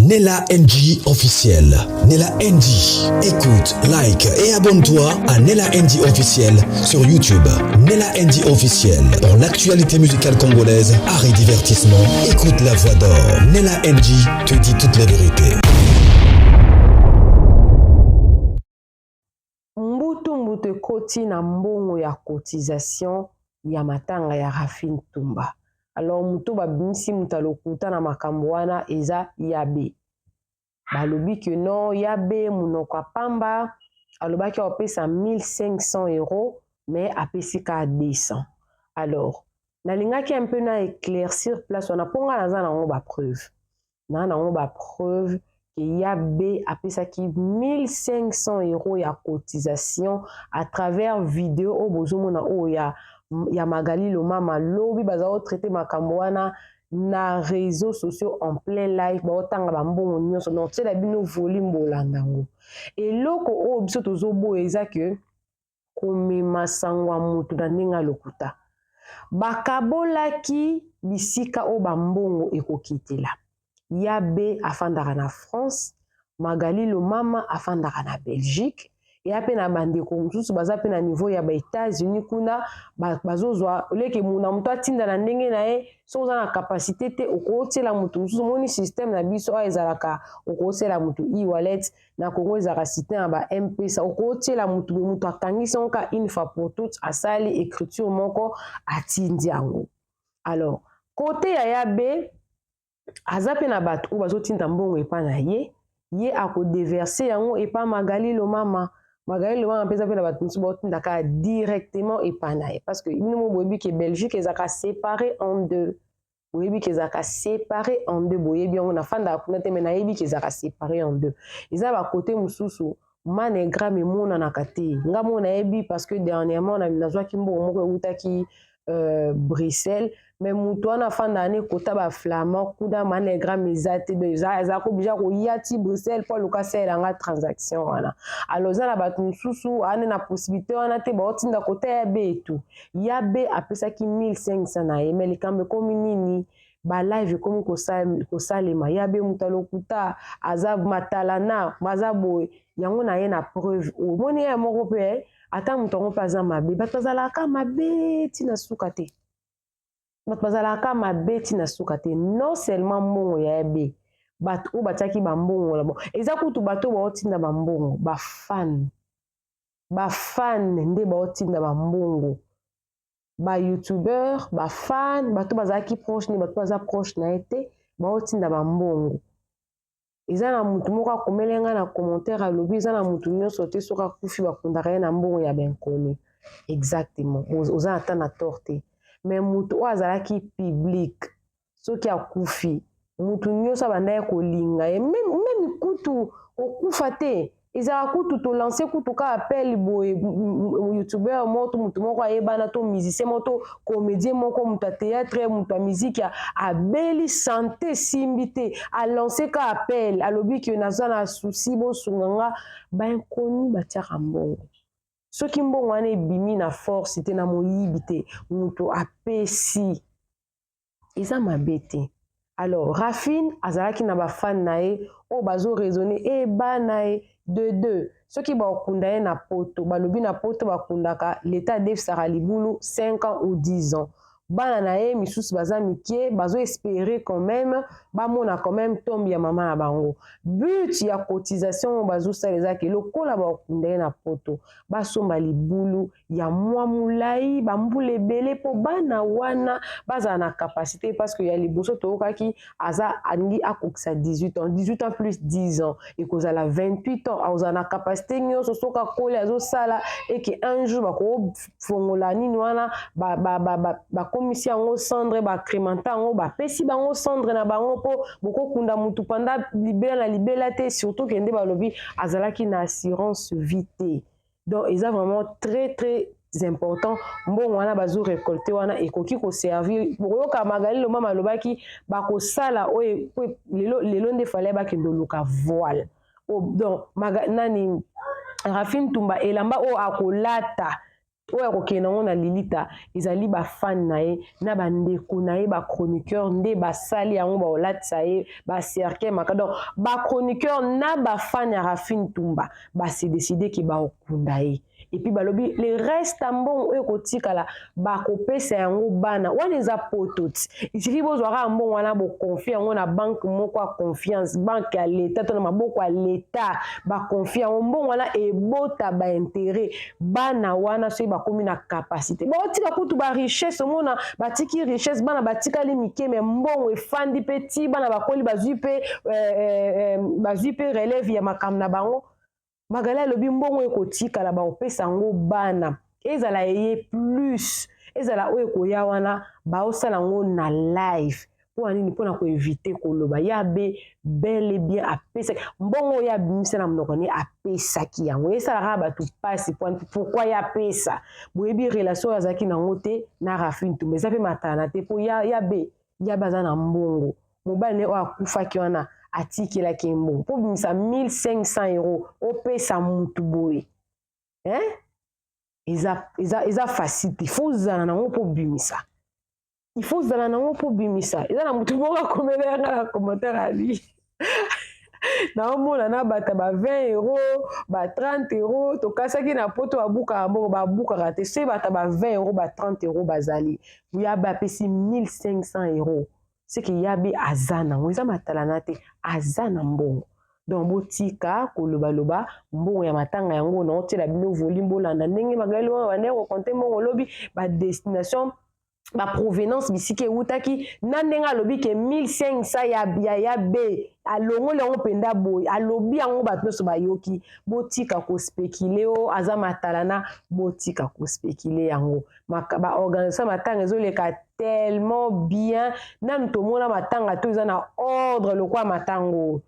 Nella NG officiel. Nella NG. Écoute, like et abonne-toi à Nella NG officiel sur YouTube. Nella NG officiel. Pour l'actualité musicale congolaise, art et divertissement, écoute la voix d'or. Nella NG te dit toute la vérité. Mbutu koti na mbongo ya cotisation ya matanga ya Rafine Tumba. Alors mutu babimisi mutalokuta na makambo wana eza yabe. Balobi que non yabe munoko pamba alobaki opesa 1500 euros mais apesi ka 200. Alors nalingaki un peu na éclaircir place on a ponga naza nango ba preuve. Na nango ba preuve que yabe apesaki 1500 euros ya cotisation à travers vidéo au bozomona o ya Magali Lomama lobi bazao traité makambo wana na réseaux sociaux en plein live baotanga bambongo nyonso donc c'est la bino volume bolandango et loko o biso tozobo eza que komema sangwa mutu na ndenge lokuta bakabolaki bisika o bambongo ekokitela yabe afandaka na France Magali Lomama afandaka na Belgique et à peine abandé comme tout baza pe na niveau ya ba États-Unis kuna bazozwa oleke muna mutu atinda na ndenge na ye so za na capacité te okotela mutu musu moni système na biso ezalaka okotela mutu e-wallet na Congo ezalaka système ba M-Pesa okotela mutu akangisi onka une fois pour toutes asali écriture moko atindi yango. Alors côté ya yabe azape na bato o bazotinda mbongo epa na ye ako déverser yango epa Magali Lomama. Magali Lomama pesa pe na bato musu botindaka directement epa na ye parce que bino boyebi ke Belgique ezaka séparé en deux. Boyebi ke ezaka séparé en deux boyebi yango na fanda kuna te me na yebi ke ezaka séparé en deux. Eza ba côté mususu manegra me mona na kate. Nga mona yebi parce que dernièrement na nazwaki mbongo moko eutaki Bruxelles mais mutu wana fanda ane kota ba flamand kuda manegra mezate eza ko bija ko yati Bruxelles pour le cas elanga transaction wana alors za na batu mususu ane na possibilité wana te ba otinda kota ya betu yabe apesaki 1500 na ye mais likambe komi nini ba live komi kosalema yabe mutalokuta azab matalana mazabo yango na ye na preuve o moni ya moko pe ata mutongo paza mabe batazalaka mabe tina suka te batazalaka mabe tina suka te non seulement mbongo ya yabe bato o batiaki bambongo la bon eza kutu bato baotinda bambongo bafan nde baotinda bambongo ba youtubeur bafan bato bazalaki proche ni bato baza proche na ete baotinda bambongo eza na mutu moko akomelenga na commentaire alobi eza na mutu nyonso te soki akufi bakundaka ye na mbongo ya benkoni exactement oza ata na tort te mais mutu oyo azalaki public soki akufi mutu nyonso abanda ye kolinga ye meme kutu okufa te ezala kutu tolance kutu ka appel boye youtubeur moko mutu moko ayebana to musicien moko to comédien moko mutu ya théâtre mutu ya musique abeli santé simbi te alance ka appel alobi ke naza na souci bosunga nga bainkoni batiaka mbongo soki mbongo wana ebimi na force te na moyibi te mutu apesi eza mabe te. Alors Rafine azalaki na bafan na ye o bazo raisonner eba na ye de deux soki bakunda ye na poto balobi na poto bakundaka l'état defisaka libulu 5 ans ou 10 ans bana na ye misusu baza mikie bazo espérer quand même bamona quand même tombe ya mama na bango but ya cotisation bazo saleza ke lokola bakunda ye na poto basomba libulu ya mwa mulai bambula ebele po bana wana baza na capacité parce que ya liboso tookaki aza alingi akokisa 18 ans plus 10 ans ekozala 28 ans aza na capacité nyonso soki akoli azosala eke un jour bakofongola nini wana bakomisi yango cendre bacrémenta yango bapesi bango cendre na bango mpo bokokunda mutu panda libela na libela te surtout kende balobi azalaki na assurance vie te donc eza vraiment très très important mbongo wana bazo récolter wana ekoki koservir bokoyoka Magali Lomama alobaki bakosala oyo lelo nde fale bakende oluka voile donc nani Rafine Tumba elamba o akolata oya kokena ngo na Lilita ezali ba fan na ye na bandeko na ye ba chroniqueur nde basali yango ba olatisa ye ba cercle makado ba chroniqueur na ba fan ya Rafine Tumba ba se décider ki ba okunda ye et puis balobi le reste ambon oyo kotikala ba kopesa yango bana wana eza pototi isiki bozwaka ambon wana bo confie yango na banque moko ya confiance banque ya l'État to na maboko ya l'État ba confie yango mbon wana ebota ba intérêt bana wana so bakomi na capacité botika kutu ba richesse mona batiki richesse bana batikali mike me mbongo efandi petit bana bakoli bazwi pe relève ya makambo na bango magala lobi mbongo ekotikala ba opesa ngo bana ezala eye plus ezala oyo koya wana ba osala ngo na live pour nini pona ko éviter koloba ya be bel et bien apesa mbongo ya bimisa na mnoko ni apesa ki yango esala ka ba tu passe pourquoi ya pesa boyebi relation ya zaki na ngote na Rafine Tumba ça fait matana te po ya be ya bazana mbongo mobile ne o akufa ki wana atiki la kimbo pour bimisa 1500 € opesa mutu boye eza facile il faut zana nango pour bimisa il faut zala nango pour bimisa eza na mutu moko akomela na commentaire ali na omona na bata ba 20 € ba 30 € tokasaki na poto babuka mbongo babukaka te so bata ba 20 € ba 30 € bazali ya bapesi 1500 € ce qui yabi azana ngo eza matalana te azana mbongo donc botika koloba mbongo ya matanga yango na otela bino volume bolanda ndenge magali wana bane ko compter mbongo lobi ba destination ba provenance bisike utaki na ndenga lobi ke 1500 ya be alongo lengo penda boy alobi yango bato so bayoki botika ko spéculer o aza matalana botika ko spéculer yango ba organisation matanga ezoleka tellement bien na tomona matanga to na ordre le quoi matango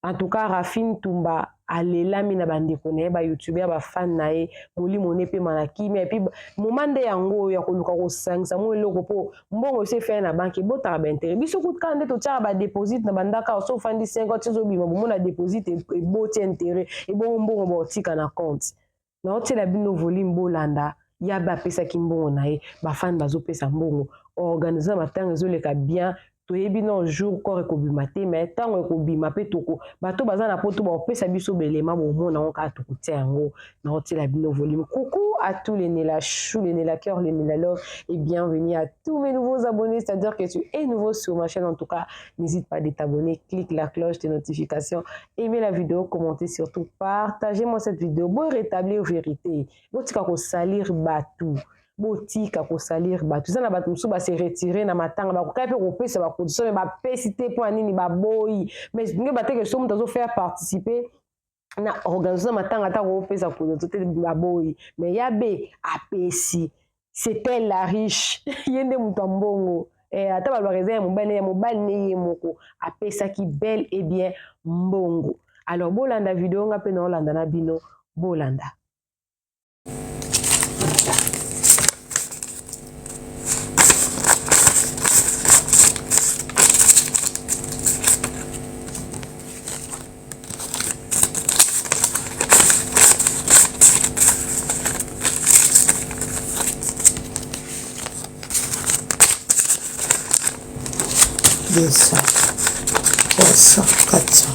en tout cas Rafine Tumba alelami na bandeko na ye ba youtuber ba fan na ye molimo ne pe manaki mais puis momande yango ya koluka ko sangisa mo eloko po mbongo se fait na banque botaka ba intérêt biso kutka nde to tshaba deposit na bandaka so fandi 50 zo bima bomona deposit e boti intérêt e bon mbongo botika na compte na otela bino volume bolanda ya ba pesa ki mbongo na ye ba fan bazo pesa mbongo organiser matanga ezoleka bien toyebi no jour corps ekobima te mais ntango ekobima mpe toko bato baza na poto baopesa biso belema bomona ngo kaka tokotia yango na otela bino volume. Coucou à tous les Nela Chou, les Nela Cœur, les Nela Love et bienvenue à tous mes nouveaux abonnés, c'est-à-dire que tu es nouveau sur ma chaîne en tout cas, n'hésite pas à t'abonner, clique la cloche de notification, aimez la vidéo, commentez surtout, partagez-moi cette vidéo, bon rétablir vérité, bon tika ko salir batou. Botika ko salir batu ça na batu musu ba se retirer na matanga ba ko kape ko pesa ba condition ba pesité pour nini ba boy mais nge ba te que somme dozo faire participer na organisation matanga ta ko pesa pour te ba boy mais ya be apesi c'était la riche yende mutu mbongo ata ba bazaya mobile ne yemoko apesa ki bel et bien mbongo alors bolanda vidéo nga pe na olanda na bino bolanda. Ça, 300, 400.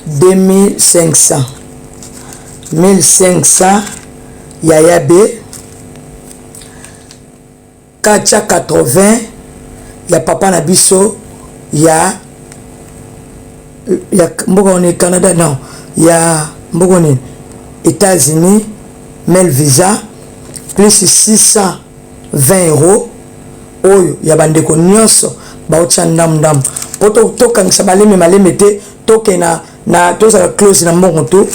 « 2500. 1500 Yaya B. 480 ya Papa Nabiso ya mboko on est Canada non ya mboko États-Unis Mel Visa plus 620 € oyo ya bandeko nyonso baotya ndam poto tokangisa maleme te toke na tozala close na mbongo to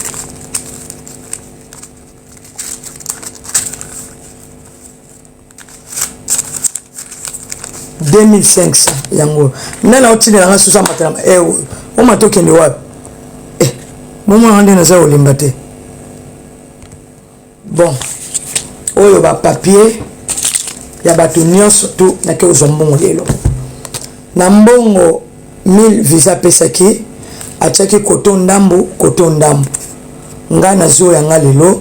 2500 yango nana otinela nga susa matala o matokende wapi moma ande naza olimba te bon oyo ba papier ya bato nyonso tu nake ozwa mbongo lelo na mbongo 1000 visa pesaki achaki koto ndambu nga na zo yanga lelo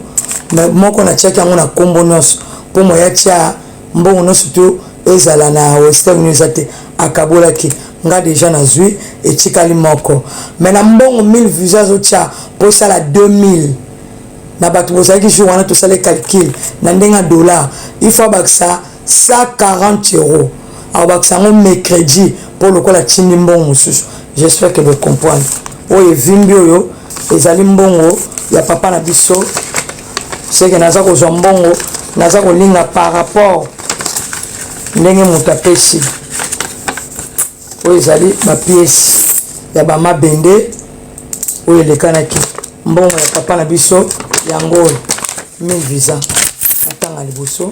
moko na chaki yango na kombo nyonso po moya tia mbongo nyonso to ezala na Western News te akabolaki nga deja na zui etikali moko mais na mbongo 1000 visa zo tia po sala 2000 na bato bozalaki jour wana tosala calcul na ndenga dollar il faut bakisa 140 euros alors bakisa ngo mercredi pour lokola tindi mbongo mosusu. J'espère que vous comprenez. Oye vimbi oyo ezali mbongo ya papa na biso c'est que naza ko mbongo naza ko linga par rapport ndenge mutapesi oyo ezali ba pièce ya ba mabende oyo lekanaki mbongo ya papa na biso yango 1000 visa natanga liboso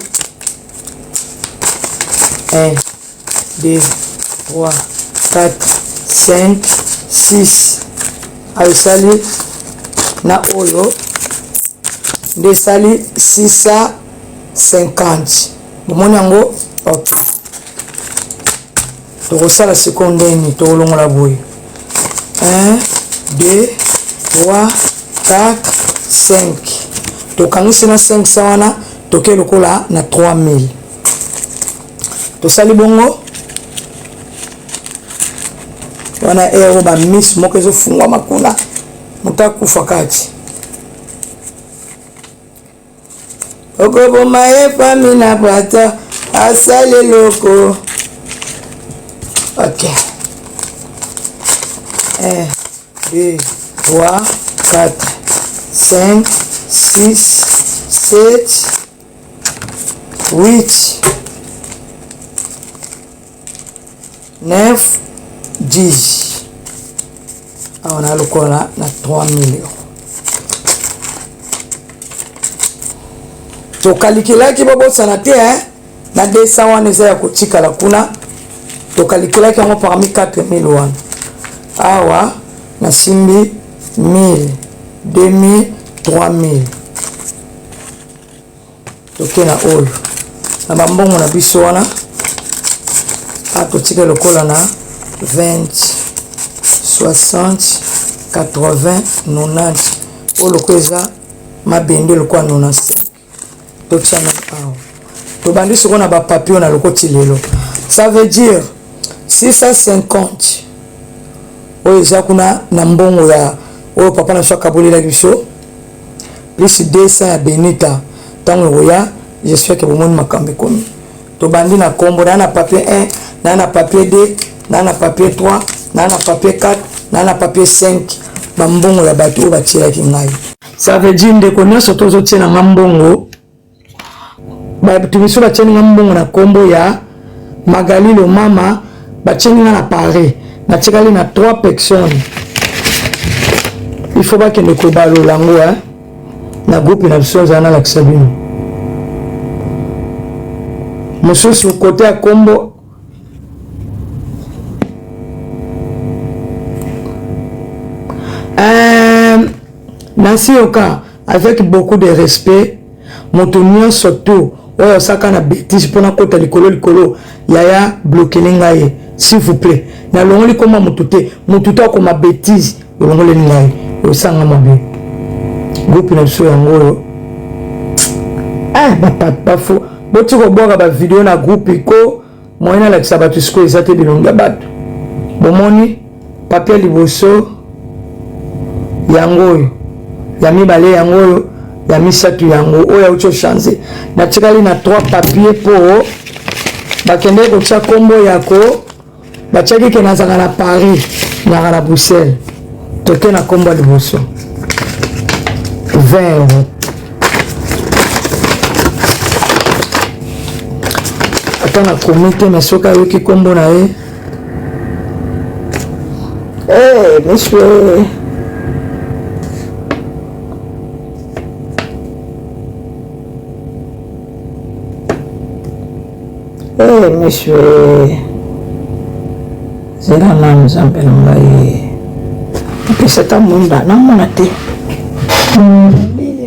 1 2 3 4 5 6 aisali na oyo nde sali 650 bomoni yango ok tokosala sekonde ni tokolongola boye 1 2 3 4 5 tokangisi na 500 wana toke lokola na 3000 tosali bongo wana ero ba miss moko ezofungwa makuna mutakufa kati okoboma efami na bata asali loko ok 1 2 3 4 5 6 7 8 9 10 on a le cola na 3 millions to kalikila ki bobo sanate na 200 wana za ya kotika la kuna to kalikila ki ngo parmi 4000 wana awa na simbi 1000 2000 3000 to kena oyo na bambongo na biso wana akotika le cola na 20 60 80 90 pour le kweza mabende le kwa 95 to tsana awo to bandi soko na ba papier na lokoti lelo ça veut dire 650 oyo za kuna na mbongo ya oyo papa na soka bolela biso plus 200 ya Benita tango ya j'espère que vous monde makambe komi to bandi na kombo na papier 1 na papier 2 na papier 3 na papier 4 na papier 5 bambongo ya bato batira kingai ça veut dire ndeko nyonso tozo tina ngambongo ba tumiso batini ngambongo na kombo ya Magali lo mama batini na Paris na tikali na 3 personnes il faut pas que ne kobalo lango na groupe na biso za na la Sabino mosusu côté ya kombo Nancy Oka, avec beaucoup de respect, Motonio Soto, oyo saka na bêtise pour na kota likolo, yaya bloqué ngai, s'il vous plaît. Na longoli koma mutute ko ma bêtise, longoli ngai, o sanga mabe. Groupe na so yango. Ba fo. Boti ko boka ba vidéo na groupe ko, moyena la sabatu sko ezate bilonga bato. Bomoni papier liboso yango ya mibale yango ya misatu yango oya ucho changer na tikali na 3 papiers po bakende ko tsa kombo yako bachaki ke nazanga na Paris na Bruxelles toke na kombo liboso 20 euros atana komite mesoka yoki kombo na ye monsieur monsieur zera na mzambe ngai pesa ta munda na mona te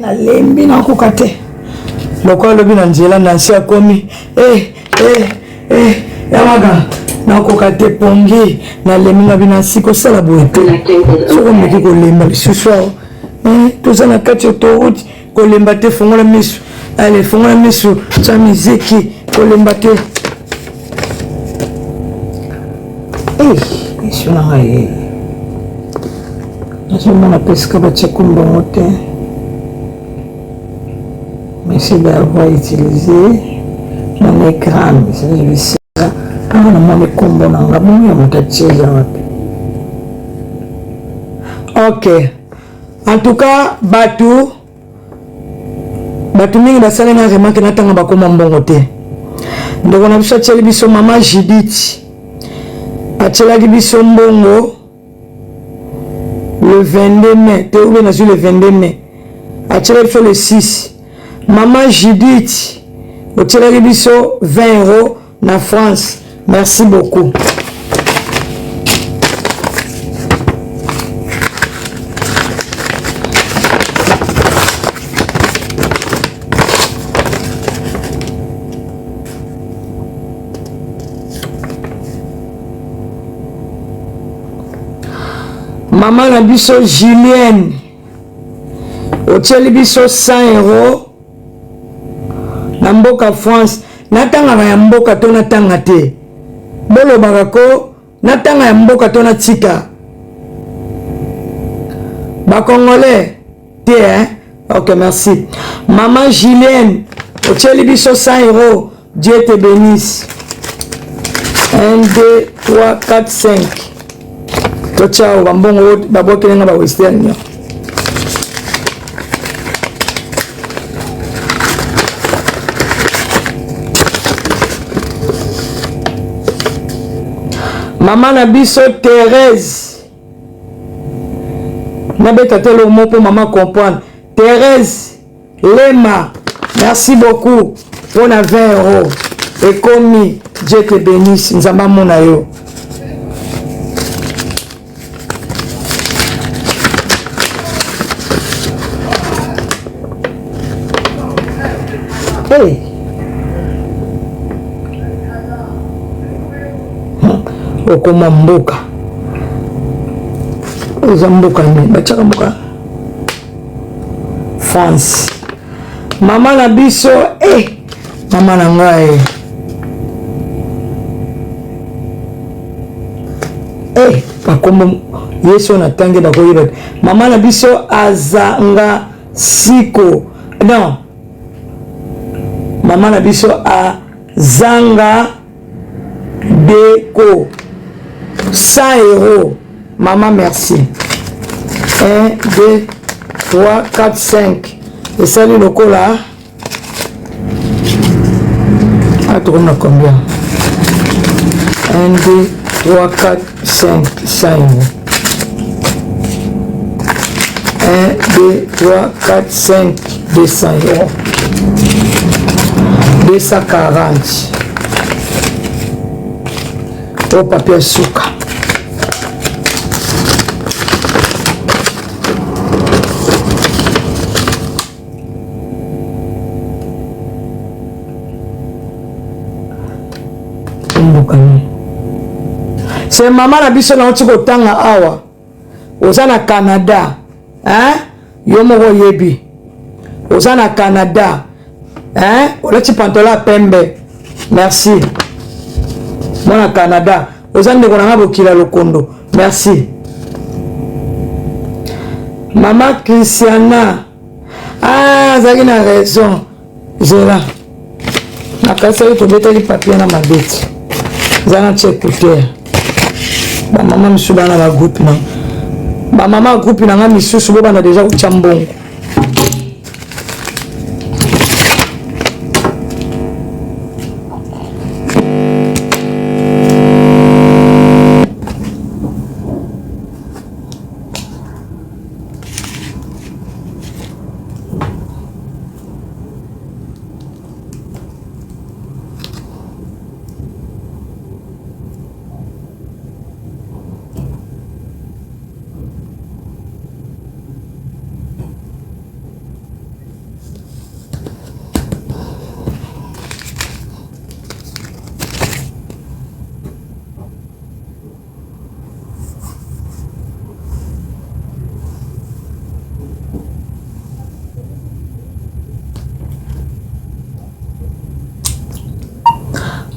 na lembi na kokate lokolo bina nzela na nsia komi yamaga nakoka te pongi nalembi binasi kosala boye te soko meki kolemba lisusu awa toza na kati autoroute kolemba te fongola miso ale fongola miso tya miziki kolemba te miso na ngai nazomona pesika batia kumbongo te merci d'avoir utilisé mon écran awa namoni kombo nanga bongo ya moto atieza wapi. Ok, en tout cas bato mingi basali na remarque natanga bakoma mbongo te. Ndeko na biso atieli biso mama Judith atielaki biso mbongo le 22 mai te ube na le 22 mai atielaki biso le 6. Mama Judith otielaki biso 20 € na France. Merci beaucoup. Maman na biso Julienne otieli biso 100 € na mboka France. Natanga ya mboka to natanga te bolobaka ko natanga ya mboka to natika bakongolais te ok merci. Maman Julienne otieli biso 100 €. Dieu te bénisse. 1 2 3 4 5 to ciao bambongo babokelenga ba western. Maman na biso Thérèse nabeta te le mot pour maman comprendre. Thérèse Lema, merci beaucoup pour na 20 € et commis. Dieu te bénisse nzamba mona yo. Hey, okoma mboka oza mboka nini batiaka mboka France. Mama na biso mama na ngai bakombo yesu natangi bakoyeba. Mama na biso azanga siko non mama na biso azanga Deko 100 €. Maman merci. 1 2 3 4 5 et salut le cola. Tourne combien? 1 2 3 4 5 100 €. 1 2 3 4 5 200 €. 240 au papier suka. C'est maman na biso na otiko tanga awa oza na Canada yo moko yebi oza na Canada olati pantola pembe. Merci mona Canada oza ndeko nanga bokila lokondo. Merci Mama Christiana azaki na raison zela nakasaki tobetaki papier na mabeti zana tie écouteur bamama misusu bana bagroupe na bamama groupe nanga misusu bo bana deja kutya mbongo.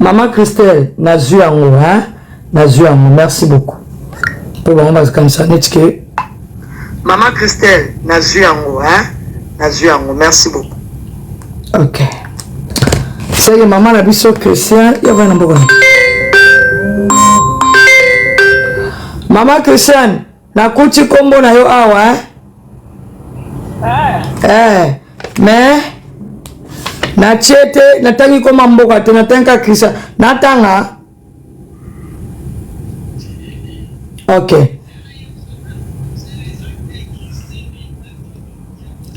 Maman Christelle, nazu yango, hein? Nazu yango, merci beaucoup. Pour bon, on va comme ça, netike. Maman Christelle, nazu yango, hein? Nazu yango, merci beaucoup. Ok. C'est que maman la biso Christian, il y a un bon. Maman Christian, na kuti kombo na yo awa, mais na tiete na tangi koma mboka te na tanka Christian na tanga. Ok.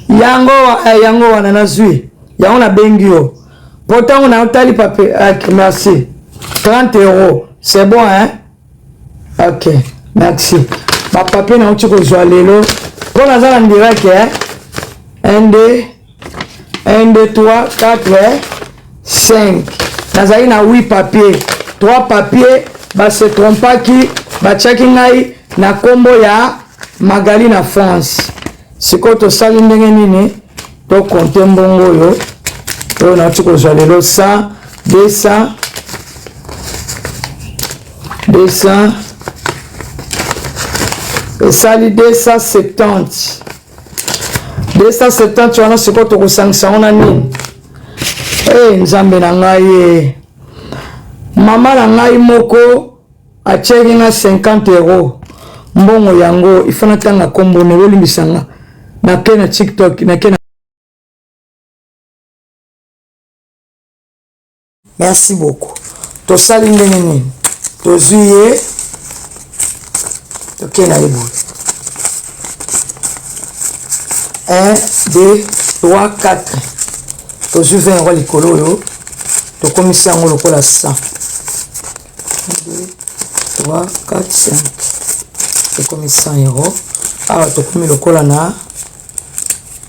Yango wana na zui. Yango na bengi yo. Pourtant on a otali papier. Merci. 30 €. C'est bon, hein? Ok. Merci. Ma papier na uti ko zwa lelo. Pour la zala direct, hein? 1, 2, 3, 4, 5. Nazali na 8 papiers. 3 papiers. Ba se trompa ki. Ba chaki ngai na kombo ya Magali na France. Siko to sali ndenge nini. To compter mbongo yo. On a tout besoin de 100, 200, 200, et ça dit 270. 270, tu vois, c'est quoi ton 500, on a mis. Eh, Nzambe na ngai. Maman na ngai moko, a tchèque na 50 €. Mbongo yango, il faut n'attendre kombo ne weli misanga. Na kena TikTok, na kena. Merci beaucoup. To sali ndenge nini? To zuye. To kena ibu. 1, 2, 3, 4. To zuye 20 € likolo yo. To komisa ngo lokola 100. 1, 2, 3, 4, 5. To komisa 100 €. Awa to komi lokola na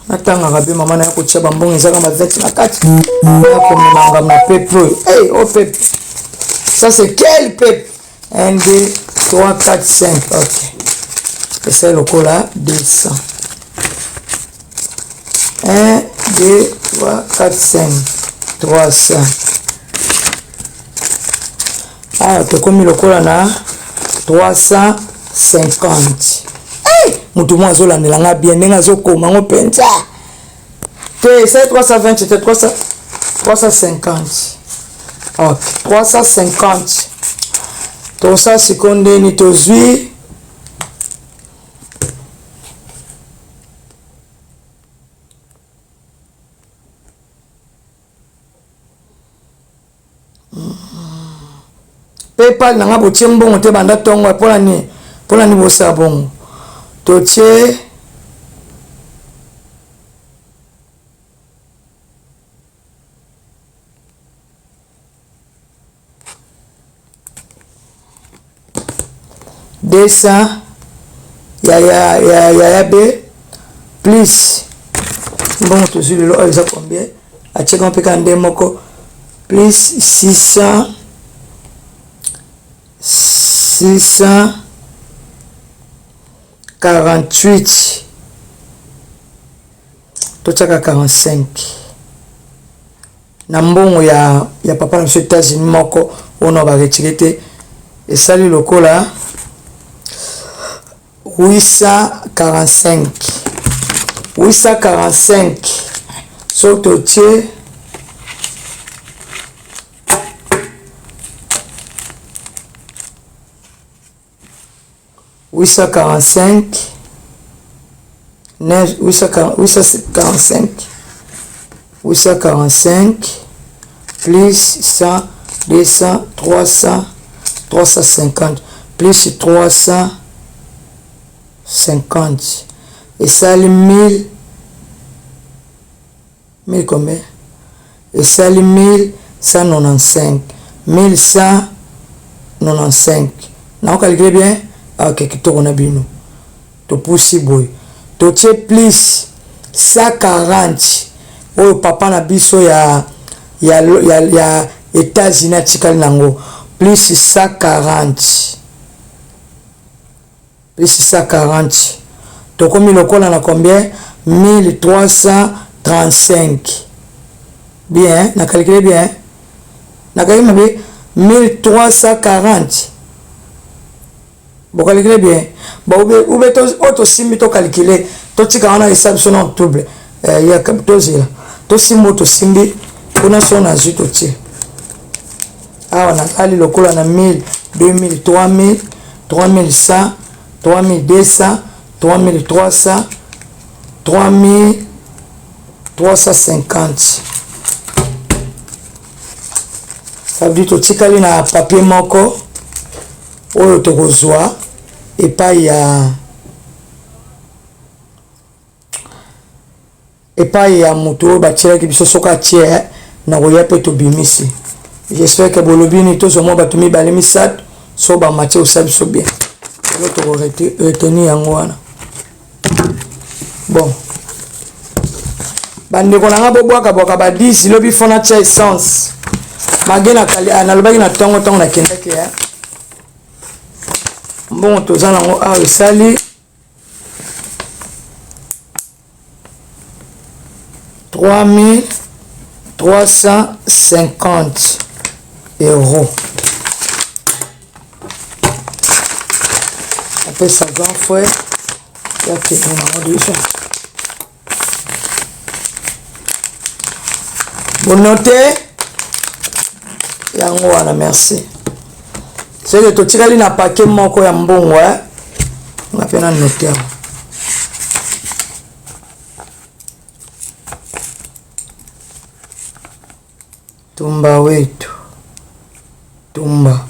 natanga rabi maman na ko tshaba mbongo ezaka ma 20 na 4 na ko minanga na peuple. Hey, oh peuple. Ça c'est quel peuple? 1, 2, 3, 4, 5. OK. Et c'est le cola 200. 1, 2, 3, 4, 5. 300. Ah, tu as commis le cola na 350. Mutu mwa zo la nelanga bien nenga zo koma ngo penza. Te c'est 320, c'était 350. OK, 350. To ça seconde ni to zui. PayPal nanga botie mbongo te banda tongo pola ni bosa bongo. Toche desa ya B plus bon to sur le ça combien a checker un peu quand moko plus 648 tochaka 45 na mbongo ya papa na États-Unis moko ono ba retirete et sali lokola 845 so toche 845 plus 100, 200, 300, 350 plus 350 et ça les 1000 combien et ça les 1195 1195 na calculer bien ok kitoko na bino to possible to che plus 140 oyo papa na biso ya États-Unis atikali nango plus 140 to komi lokola na combien 1335 bien na calculer bien na calculer 1340. Vous calculez bien. Ou bien auto simbi to calculer. To tika wana hesabu sona double. Ya kapitozi la. To simbi auto simbi. Kuna sona zito ti. Ah on a ali lokola na 1000, 2000, 3000, 3100, 3200, 3300, 3350. Ça veut dire que tu as un papier moko ou tu reçois et pas il y a moto batira qui biso soka tie na roya pe to bimisi. J'espère que bolobini to zo mo batumi balemi sat so ba match au sabi so bien. L'autre retenir yango wana. Bon. Bande ko nanga bobwaka boka ba 10 lobi fona cha essence. Magena kali analobaki na tongo na kendaki ya. Bon tozana ngo a esali 3350 euros. Après ça grand frère, il y a que on déjà. Bon notez. Yango wana merci. C'est que to tikali na paquet moko ya mbongo on a pena noter. Tumba wetu. Tumba.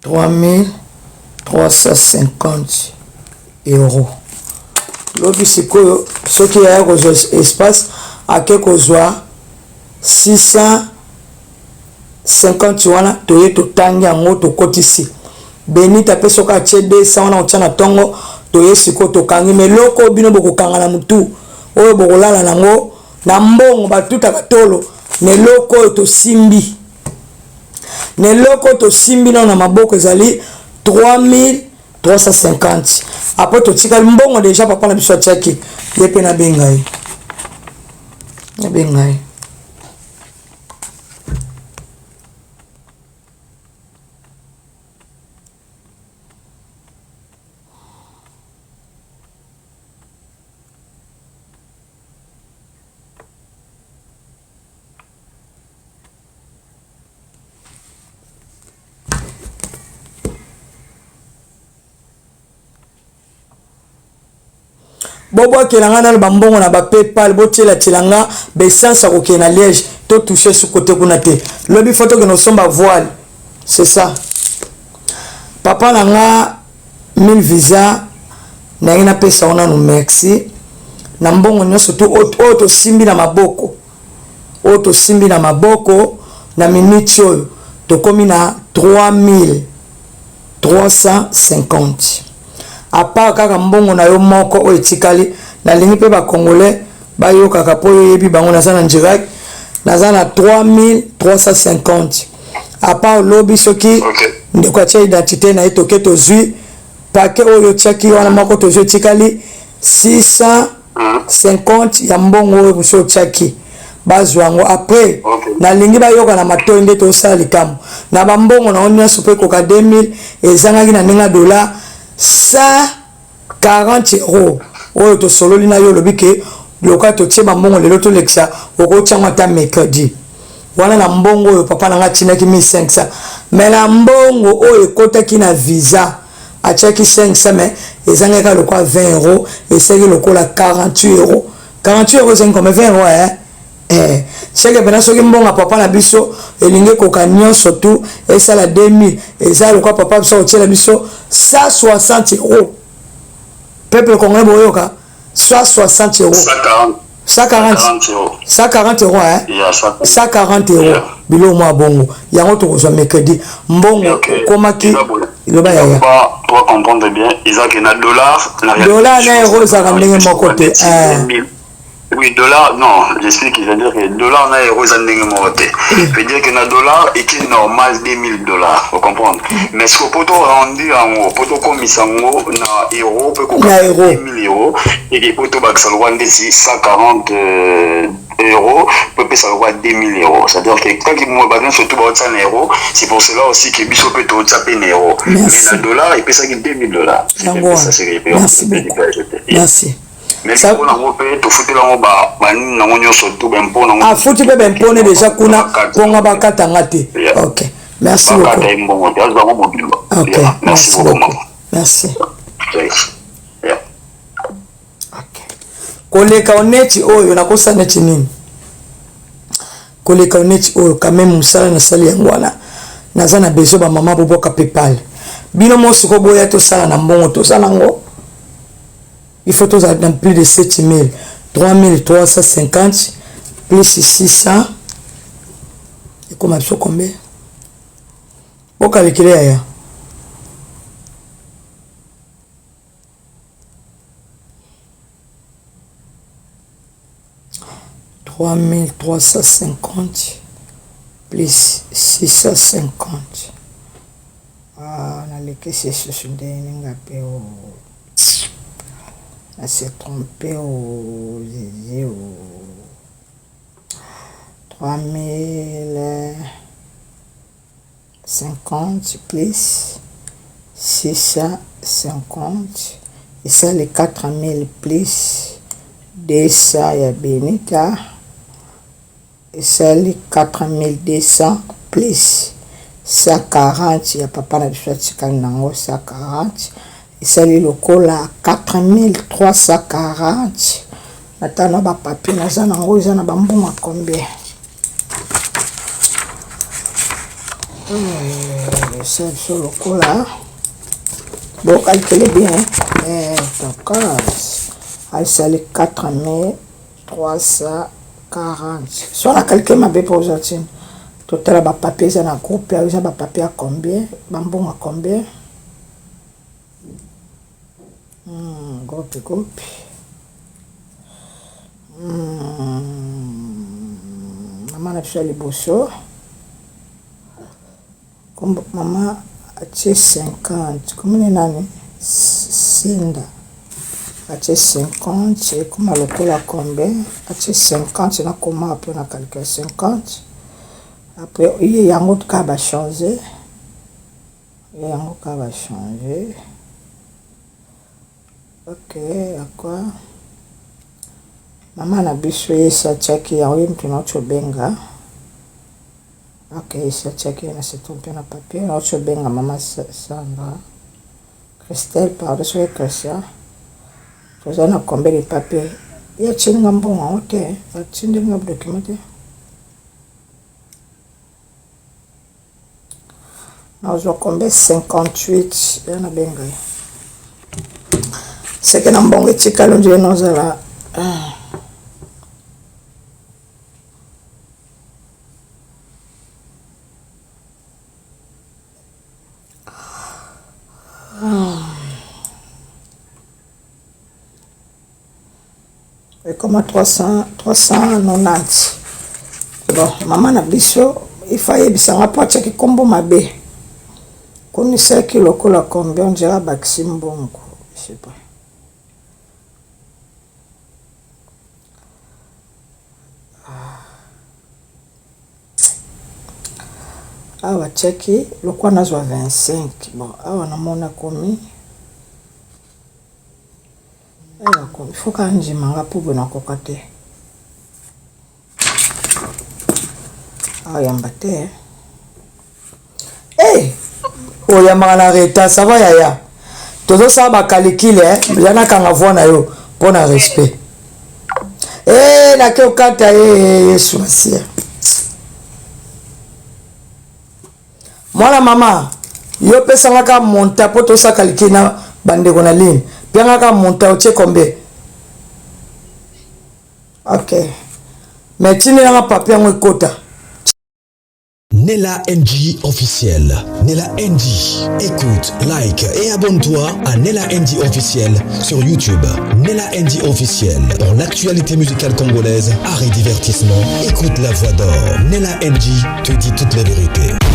€3350. Lobi sikoyo soki ya kozo espace ake kozwa 650 wana toye totangi yango tokotisi benita pe soka atie 200 wana otia na tongo toye siko tokangi meloko bino bokokanga na mutu oyo bokolala nango na mbongo batutaka tolo neloko oyo tosimbi na maboko ezali 3350. Après tu tika mbongo déjà papa na biso tchaki yepe na bengai. Na bengai. Bobo kelanga na bambongo na ba PayPal botela tilanga besansa ko kena Liège to toucher sur côté kuna te lobi photo que nous sommes à voile c'est ça papa nanga 1000 visa na ina pesa ona no merci na mbongo nyoso to auto simbi na maboko na minute oyo to komi na 3350. À part kaka mbongo na yo moko o etikali na lingi pe ba congolais ba yo kaka po yebi bango na sana direct na sana 3350. À part lobi soki ndeko tia identité na etoke to zui paquet o yo tiaki wana moko to zui etikali 650 ya mbongo o buso tiaki bazwango après na lingi ba yoka na matoyi nde to sala likamu na bambongo na onya supe koka 2000 ezangaki na ninga dollar 140 euros. Oyo to solo lina yo lobike loka to tie bambongo lelo to lexa oko tianga ta mercredi. Wana na mbongo oyo papa nanga tinaki 1500. Mais na mbongo oyo ekotaki na visa atiaki 500 mais ezangaka lokwa 20 euros et c'est lokola 48 euros. 48 euros c'est comme 20 euros c'est que pendant soki mbonga papa na biso elinge koka nyonso tout et ça la 2000 et ça le quoi papa biso otiela biso 160 euros. Peuple congolais boyoka 160 euros. 140 euros 140 euros bilo mwa bongo yango to ko mercredi mbongo komaki loba ya pour comprendre bien ils ont que na dollar na euro za ndenge moko te Oui, dollar, non, j'explique, c'est-à-dire que dollar na euro ça n'est pas monté. C'est-à-dire que na dollar est normal $2000, faut comprendre. Mais ce que pour rendu en haut, pour comme ça en haut, na euro peut qu'on 1000 euros et que pour tout bac ça doit être 140 euros, peut ça doit être 2000 euros. C'est-à-dire que quand il me basé surtout sur 100 euros, c'est pour cela aussi que biso peut tout ça payer euros. Mais na dollar et puis ça $2000. Merci beaucoup. Merci. Mais ça on a repéré tout foutu là on ba na onyo surtout ben pour ah foutu be ben pour déjà kuna ponga bakata ngate. OK. Merci beaucoup. OK. Merci beaucoup. Merci. OK. Koleka oneti oyo nakosa neti nini? Koleka oneti oyo quand même musala na sali yango wana. Naza na besoin ba mama boboka PayPal. Bino mo siko boya to sala na mbongo to sala ngo. Il faut tous dans plus de 7000, 3350 plus 600. Et comment ça combien? Bon calculer ya. « 3350 plus 650. Ah, on a les caisses sur des n'ingapéo. On s'est trompé au 3050 plus 650 et ça les 4000 plus 200 ya Benita et ça les 4200 plus 140 ya papa na biso tikali nango 140 et ça les locaux là 4340 maintenant ba papier na za nango za na bambuma combien ça sur locaux là bon calculez bien d'accord ça les 4340 sur la calcul ma bé pour aujourd'hui total ba papier za na groupe ya za ba papier à combien bambuma combien groupe maman a fait les bossos comme maman a fait 50 comme les nani Sinda a fait 50 et comme le col a combien a fait 50 na comment après on a calculé 50 après il y a un autre cas va changer OK, à quoi? Maman a besoin ça tchaki ya wim tunacho benga. OK, ça tchaki na se tomber na papier, nacho benga maman Sandra. Christelle par sur Christian. Vous en a combien de papier? Il y a chinga mbongo ote, chinga ngab documenté. Nous avons combien 58 ya na benga. C'est que nous avons dit que nous avons et comme 390. Bon, maman a biso, il fallait bien rapport qui combo ma bé. Qu'on sait que le col a combien on dirait Baxim bon, je sais pas. Awa cheki lokwa nazwa 25 bon awa namona komi awa komi foka njimanga pubu na kokate awa yamba te oyambanga na reta ça va yaya tozo sa ba calcule yana kanga vona yo pona respect na ke okata Yesu asia mwana mama yo pesa ngaka monta poto sa calcule na bandeko na ligne pianga ka monta otie combien OK mais tini na papier ngo ekota Nella NG officiel. Nella NG. Écoute, like et abonne-toi à Nella NG officiel sur YouTube. Nella NG officiel. Pour l'actualité musicale congolaise, art et divertissement, écoute la voix d'or. Nella NG te dit toutes les vérités.